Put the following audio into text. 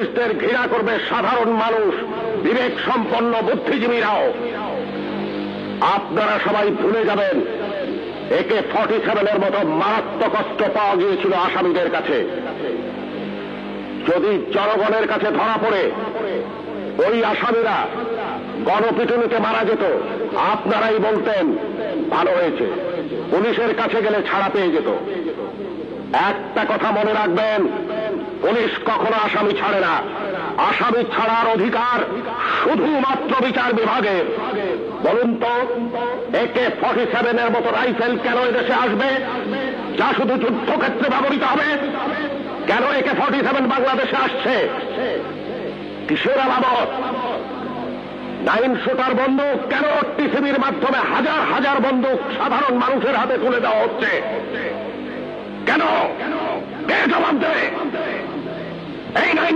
পুলিশদের ঘৃণা করবে সাধারণ মানুষ, বিবেক সম্পন্ন বুদ্ধিজীবীরাও। আপনারা সবাই ভুলে যাবেন AK-47 মতো মারাত্মক অস্ত্র পাওয়া গিয়েছিল আসামিদের কাছে। যদি জনগণের কাছে ধরা পড়ে ওই আসামিরা গণপিটুনিতে মারা যেত, আপনারাই বলতেন ভালো হয়েছে, পুলিশের কাছে গেলে ছাড়া পেয়ে যেত। একটা কথা মনে রাখবেন, পুলিশ কখনো আসামি ছাড়ে না। আসামি ছাড়ার অধিকার শুধুমাত্র বিচার বিভাগের। বলুন তো, AK-47 মতো রাইফেল কেন এদেশে আসবে, যা শুধু যুদ্ধক্ষেত্রে ব্যবহৃত হবে? কেন AK-47 বাংলাদেশে আসছে? কিসের আলামত? 9 শুটার বন্দুক কেন টিসিবির মাধ্যমে হাজার হাজার বন্দুক সাধারণ মানুষের হাতে তুলে দেওয়া হচ্ছে? কেন? কে জবাব দেবে? এই 9